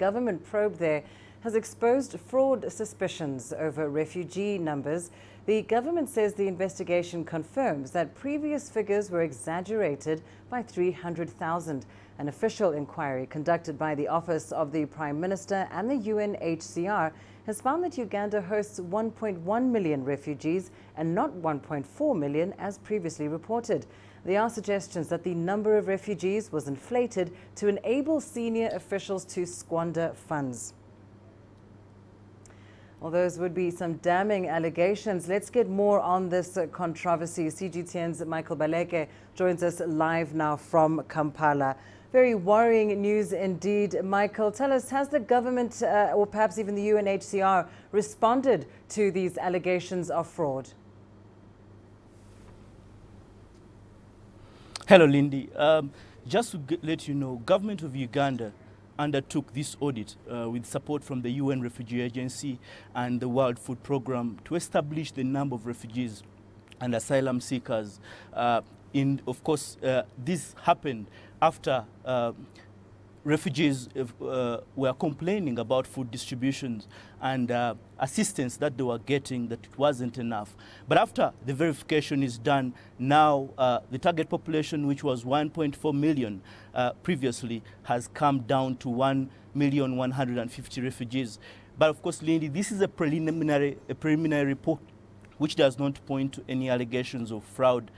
government probe there has exposed fraud suspicions over refugee numbers. The government says the investigation confirms that previous figures were exaggerated by 300,000. An official inquiry conducted by the Office of the Prime Minister and the UNHCR has found that Uganda hosts 1.1 million refugees and not 1.4 million as previously reported. There are suggestions that the number of refugees was inflated to enable senior officials to squander funds. Well, those would be some damning allegations. Let's get more on this controversy. CGTN's Michael Baleke joins us live now from Kampala. Very worrying news indeed. Michael, tell us, has the government or perhaps even the UNHCR responded to these allegations of fraud? Hello, Lindy. Just to let you know, government of Uganda undertook this audit with support from the UN Refugee Agency and the World Food Programme to establish the number of refugees and asylum seekers. Of course, this happened after refugees were complaining about food distributions and assistance that they were getting, that it wasn't enough. But after the verification is done, now the target population, which was 1.4 million previously, has come down to 1,150,000 refugees. But of course, Lindy, this is a preliminary report which does not point to any allegations of fraud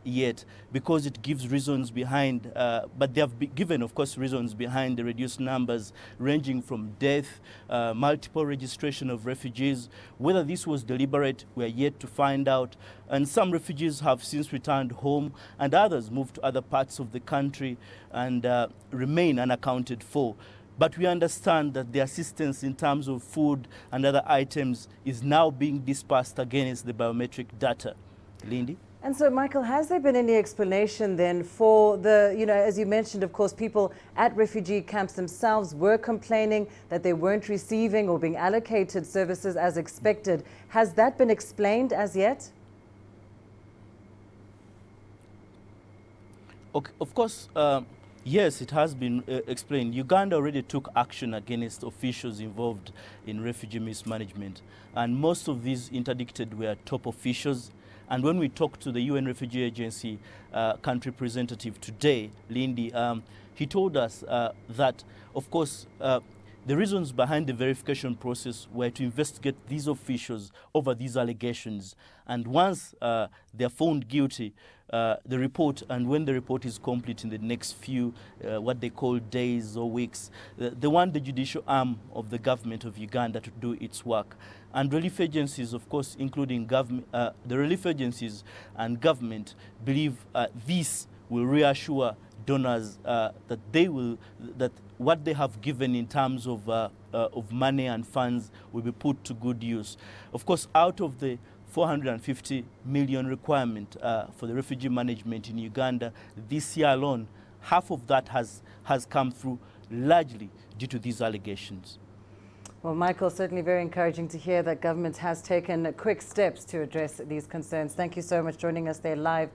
yet, because it gives reasons behind, but they have given, of course, reasons behind the reduced numbers, ranging from death, multiple registration of refugees. Whether this was deliberate, we are yet to find out. And some refugees have since returned home, and others moved to other parts of the country and remain unaccounted for. But we understand that the assistance in terms of food and other items is now being dispersed against the biometric data. Lindy? And so, Michael, has there been any explanation then for the, as you mentioned, of course, people at refugee camps themselves were complaining that they weren't receiving or being allocated services as expected. Has that been explained as yet? Okay, of course, yes, it has been explained. Uganda already took action against officials involved in refugee mismanagement. And most of these interdicted were top officials. And when we talked to the UN Refugee Agency country representative today, Lindy, he told us that, of course, the reasons behind the verification process were to investigate these officials over these allegations. And once they are found guilty, the report, and when the report is complete in the next few, what they call days or weeks, they want the judicial arm of the government of Uganda to do its work. And relief agencies, of course, including government, the relief agencies and government believe this will reassure donors that what they have given in terms of money and funds will be put to good use. Of course, out of the 450 million requirement for the refugee management in Uganda this year alone, half of that has come through largely due to these allegations. Well, Michael, certainly very encouraging to hear that government has taken quick steps to address these concerns. Thank you so much for joining us there live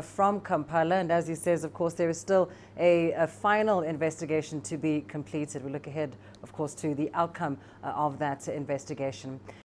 from Kampala. And as he says, of course, there is still a final investigation to be completed. We look ahead, of course, to the outcome of that investigation.